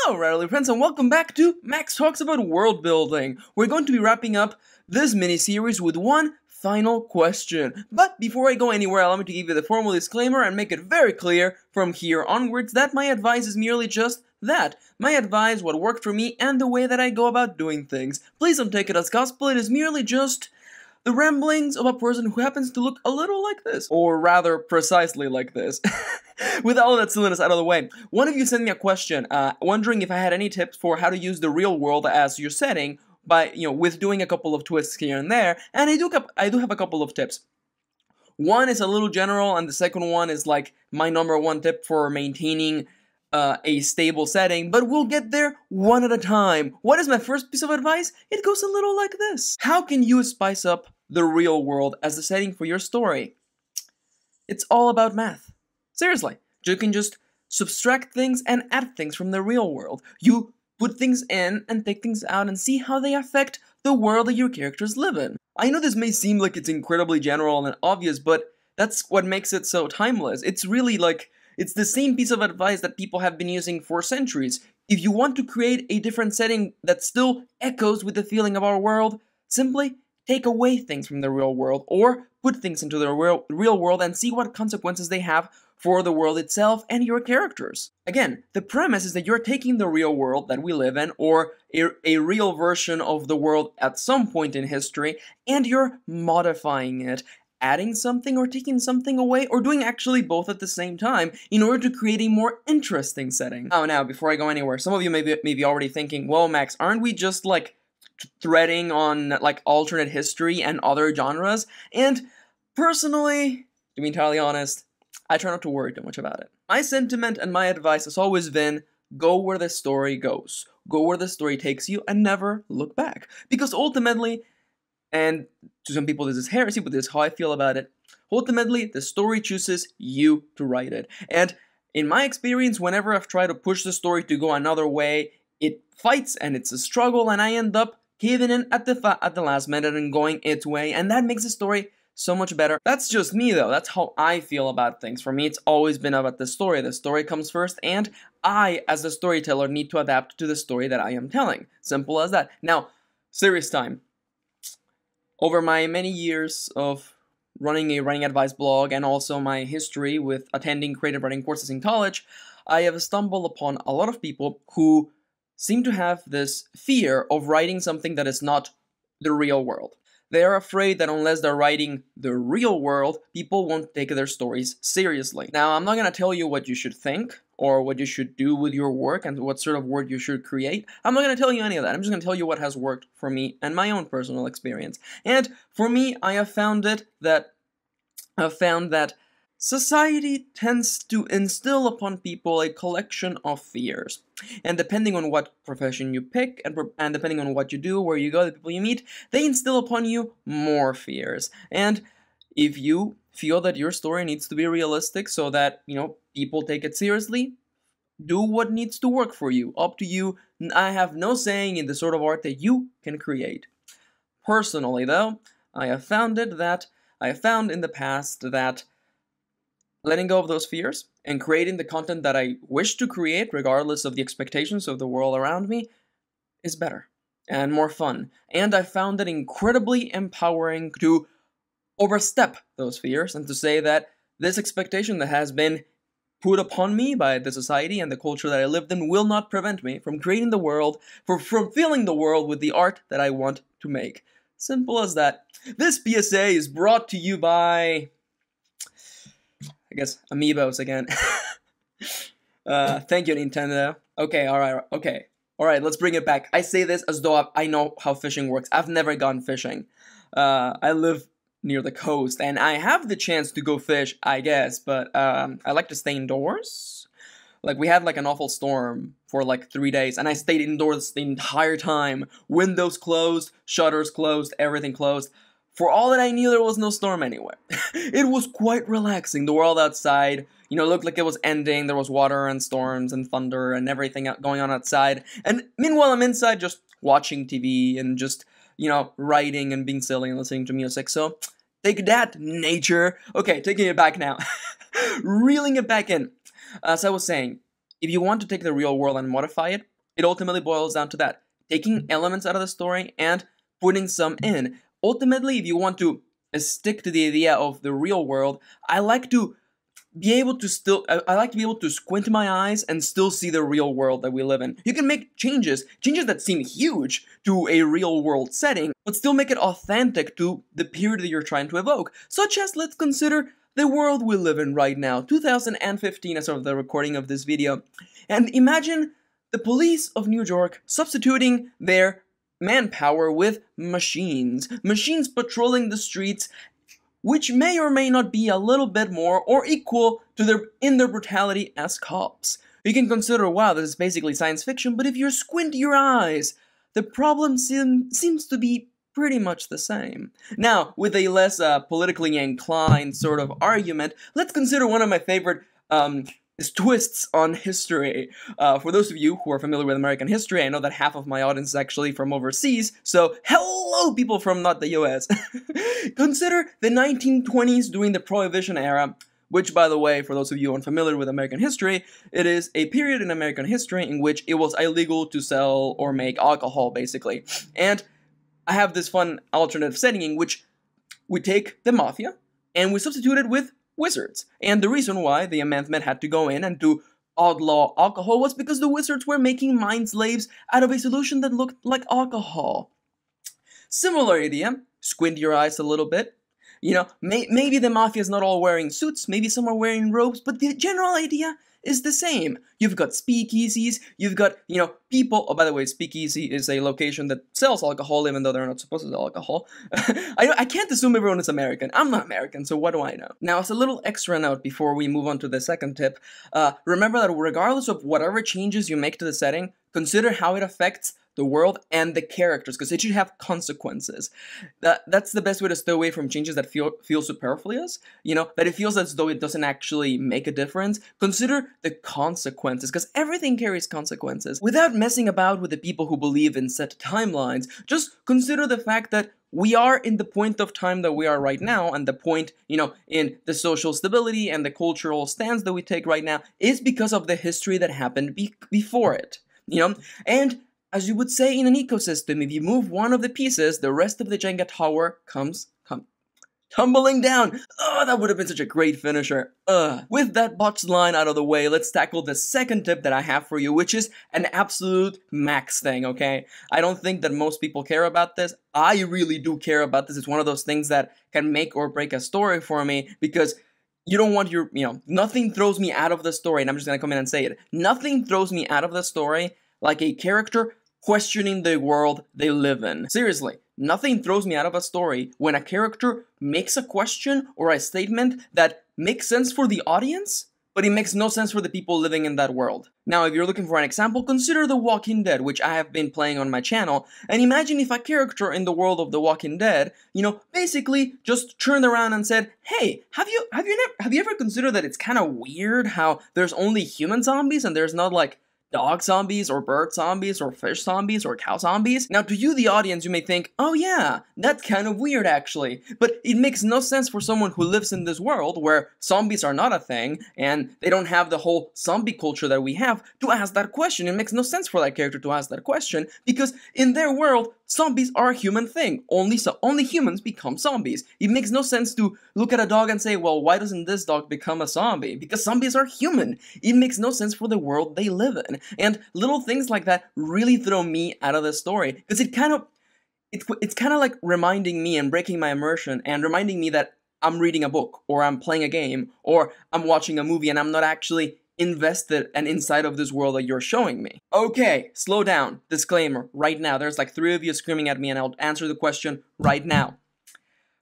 Hello, Rattly friends, and welcome back to Max Talks About World Building. We're going to be wrapping up this mini-series with one final question. But before I go anywhere, allow me to give you the formal disclaimer and make it very clear from here onwards that my advice is merely just that. My advice, what worked for me, and the way that I go about doing things. Please don't take it as gospel, it is merely just the ramblings of a person who happens to look a little like this. Or rather, precisely like this. With all of that silliness out of the way, one of you sent me a question, wondering if I had any tips for how to use the real world as your setting, by, with doing a couple of twists here and there, and I do have a couple of tips. One is a little general, and the second one is like my number one tip for maintaining a stable setting, but we'll get there one at a time. What is my first piece of advice? It goes a little like this. How can you spice up the real world as the setting for your story? It's all about math. Seriously, you can just subtract things and add things from the real world. You put things in and take things out and see how they affect the world that your characters live in. I know this may seem like it's incredibly general and obvious, but that's what makes it so timeless. It's really like, it's the same piece of advice that people have been using for centuries. If you want to create a different setting that still echoes with the feeling of our world, simply take away things from the real world or put things into the real world and see what consequences they have for the world itself and your characters. Again, the premise is that you're taking the real world that we live in, or a real version of the world at some point in history, and you're modifying it, adding something or taking something away, or doing actually both at the same time in order to create a more interesting setting. Oh, now, before I go anywhere, some of you may be already thinking, well, Max, aren't we just like threading on like alternate history and other genres? And personally, to be entirely honest, I try not to worry too much about it. My sentiment and my advice has always been, go where the story goes. Go where the story takes you and never look back. Because ultimately, and to some people this is heresy, but this is how I feel about it, ultimately the story chooses you to write it. And in my experience, whenever I've tried to push the story to go another way, it fights and it's a struggle, and I end up caving in at the last minute and going its way, and that makes the story so much better. That's just me though, that's how I feel about things. For me, it's always been about the story. The story comes first, and I, as the storyteller, need to adapt to the story that I am telling. Simple as that. Now, serious time. Over my many years of running a writing advice blog, and also my history with attending creative writing courses in college, I have stumbled upon a lot of people who seem to have this fear of writing something that is not the real world. They are afraid that unless they're writing the real world, people won't take their stories seriously. Now, I'm not going to tell you what you should think, or what you should do with your work, and what sort of work you should create. I'm not going to tell you any of that. I'm just going to tell you what has worked for me and my own personal experience. And for me, I have found that society tends to instill upon people a collection of fears. And depending on what profession you pick, and depending on what you do, where you go, the people you meet, they instill upon you more fears. And if you feel that your story needs to be realistic so that, people take it seriously, do what needs to work for you. Up to you. I have no saying in the sort of art that you can create. Personally, though, I have found in the past that letting go of those fears and creating the content that I wish to create, regardless of the expectations of the world around me, is better and more fun. And I found it incredibly empowering to overstep those fears and to say that this expectation that has been put upon me by the society and the culture that I lived in will not prevent me from creating the world, from filling the world with the art that I want to make. Simple as that. This PSA is brought to you by, I guess, Amiibos again. Thank you, Nintendo. Okay, alright, let's bring it back. I say this as though I know how fishing works. I've never gone fishing. I live near the coast, and I have the chance to go fish, I guess, but I like to stay indoors. Like, we had like an awful storm for like 3 days, and I stayed indoors the entire time. Windows closed, shutters closed, everything closed. For all that I knew, there was no storm anywhere. It was quite relaxing. The world outside, looked like it was ending. There was water and storms and thunder and everything going on outside. And meanwhile, I'm inside just watching TV and just, writing and being silly and listening to music. So, take that, nature. Okay, taking it back now. Reeling it back in. As I was saying, if you want to take the real world and modify it, It ultimately boils down to that. Taking elements out of the story and putting some in. Ultimately, if you want to stick to the idea of the real world, I like to be able to I like to be able to squint my eyes and still see the real world that we live in. You can make changes that seem huge to a real world setting, but still make it authentic to the period that you're trying to evoke. Such as, let's consider the world we live in right now, 2015 as of the recording of this video. And imagine the police of New York substituting their manpower with machines. Machines patrolling the streets, which may or may not be a little bit more or equal to their brutality as cops. You can consider, wow, this is basically science fiction, but if you squint your eyes, the problem seems to be pretty much the same. Now, with a less politically inclined sort of argument, let's consider one of my favorite twists on history. For those of you who are familiar with American history, I know that half of my audience is actually from overseas, so hello people from not the US. Consider the 1920s during the Prohibition era, which, by the way, for those of you unfamiliar with American history, it is a period in American history in which it was illegal to sell or make alcohol, basically. And I have this fun alternative setting in which we take the mafia and we substitute it with wizards. And the reason why the amendment had to go in and to outlaw alcohol was because the wizards were making mind slaves out of a solution that looked like alcohol. Similar idea, squint your eyes a little bit. You know, maybe the mafia is not all wearing suits, maybe some are wearing robes, but the general idea is the same. You've got speakeasies, you've got, you know, people. Oh, by the way, speakeasy is a location that sells alcohol, even though they're not supposed to sell alcohol. I can't assume everyone is American. I'm not American, so what do I know? Now, as a little extra note before we move on to the second tip, remember that regardless of whatever changes you make to the setting, consider how it affects the world and the characters, because it should have consequences. That's the best way to stay away from changes that feel superfluous, you know, that it feels as though it doesn't actually make a difference. Consider the consequences, because everything carries consequences. Without messing about with the people who believe in set timelines, just consider the fact that we are in the point of time that we are right now, and the point, you know, in the social stability and the cultural stance that we take right now is because of the history that happened before it, you know, and as you would say in an ecosystem, if you move one of the pieces, the rest of the Jenga tower comes tumbling down. Oh, that would have been such a great finisher. With that botched line out of the way, let's tackle the second tip that I have for you, which is an absolute max thing, okay? I don't think that most people care about this. I really do care about this. It's one of those things that can make or break a story for me, because you don't want your, you know, nothing throws me out of the story, and I'm just gonna come in and say it. Nothing throws me out of the story like a character questioning the world they live in. Seriously, nothing throws me out of a story when a character makes a question or a statement that makes sense for the audience, but it makes no sense for the people living in that world. Now, if you're looking for an example, consider The Walking Dead, which I have been playing on my channel, and imagine if a character in the world of The Walking Dead, you know, basically just turned around and said, hey, have you ever considered that it's kind of weird how there's only human zombies and there's not, like, dog zombies, or bird zombies, or fish zombies, or cow zombies? Now, to you, the audience, you may think, oh yeah, that's kind of weird actually, but it makes no sense for someone who lives in this world where zombies are not a thing, and they don't have the whole zombie culture that we have, to ask that question. It makes no sense for that character to ask that question, because in their world, zombies are a human thing. Only humans become zombies. It makes no sense to look at a dog and say, well, why doesn't this dog become a zombie? Because zombies are human. It makes no sense for the world they live in. And little things like that really throw me out of the story, because it's kind of like reminding me and breaking my immersion and reminding me that I'm reading a book, or I'm playing a game, or I'm watching a movie, and I'm not actually invested and inside of this world that you're showing me. Okay, slow down. Disclaimer, right now. There's like 3 of you screaming at me, and I'll answer the question right now.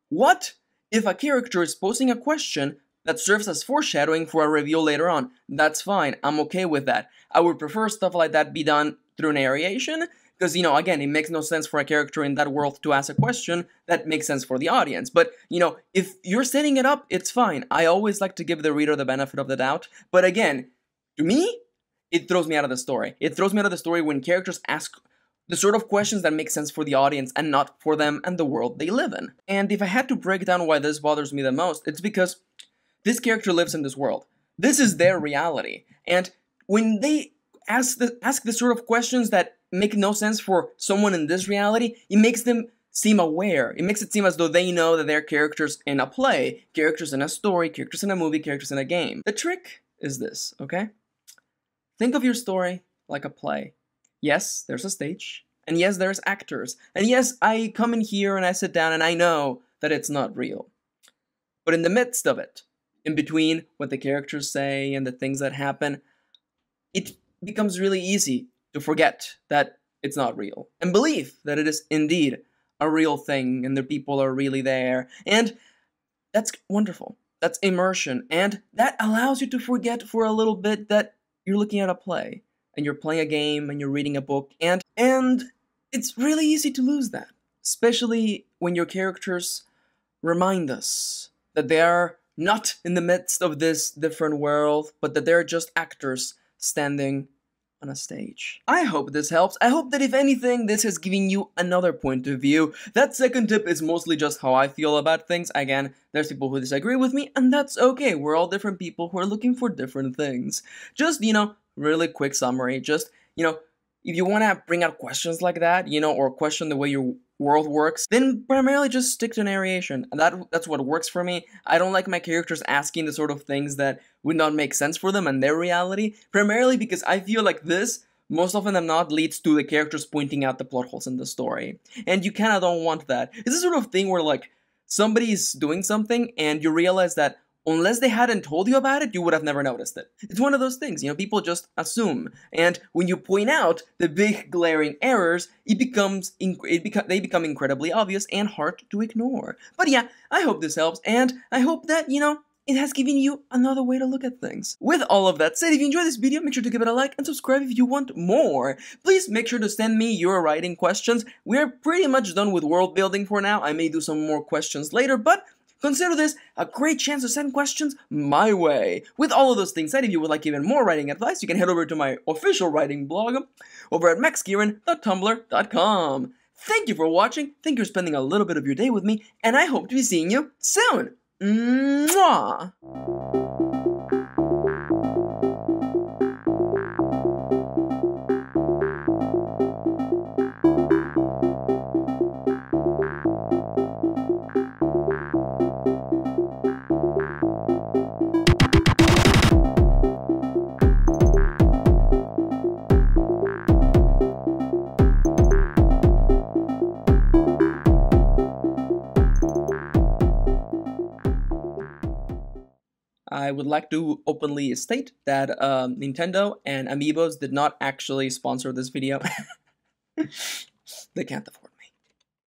What if a character is posing a question that serves as foreshadowing for a reveal later on? That's fine. I'm okay with that. I would prefer stuff like that be done through narration, because, you know, again, it makes no sense for a character in that world to ask a question that makes sense for the audience. But, you know, if you're setting it up, it's fine. I always like to give the reader the benefit of the doubt. But again, to me, it throws me out of the story. It throws me out of the story when characters ask the sort of questions that make sense for the audience and not for them and the world they live in. And if I had to break down why this bothers me the most, it's because this character lives in this world. This is their reality. And when they ask the sort of questions that make no sense for someone in this reality, it makes them seem aware. It makes it seem as though they know that they're characters in a play, characters in a story, characters in a movie, characters in a game. The trick is this, okay? Think of your story like a play. Yes, there's a stage, and yes, there's actors, and yes, I come in here and I sit down and I know that it's not real. But in the midst of it, in between what the characters say and the things that happen, it becomes really easy to forget that it's not real and believe that it is indeed a real thing and the people are really there. And that's wonderful. That's immersion. And that allows you to forget for a little bit that you're looking at a play and you're playing a game and you're reading a book. And it's really easy to lose that, especially when your characters remind us that they are not in the midst of this different world, but that they're just actors standing on a stage. I hope this helps. I hope that if anything, this has given you another point of view. That second tip is mostly just how I feel about things. Again, there's people who disagree with me, and that's okay. We're all different people who are looking for different things. Just, really quick summary. Just, if you want to bring out questions like that, or question the way your world works, then primarily just stick to narration. And that's what works for me. I don't like my characters asking the sort of things that would not make sense for them and their reality, primarily because I feel like this, most often than not, leads to the characters pointing out the plot holes in the story. And you kinda don't want that. It's the sort of thing where, like, somebody's doing something and you realize that unless they hadn't told you about it, you would have never noticed it. It's one of those things, people just assume. And when you point out the big glaring errors, they become incredibly obvious and hard to ignore. But yeah, I hope this helps, and I hope that, it has given you another way to look at things. With all of that said, if you enjoyed this video, make sure to give it a like and subscribe if you want more. Please make sure to send me your writing questions. We're pretty much done with world building for now. I may do some more questions later, but consider this a great chance to send questions my way. With all of those things said, if you would like even more writing advice, you can head over to my official writing blog over at maxkieran.tumblr.com. Thank you for watching, thank you for spending a little bit of your day with me, and I hope to be seeing you soon. Mwah! I would like to openly state that Nintendo and Amiibos did not actually sponsor this video. They can't afford it.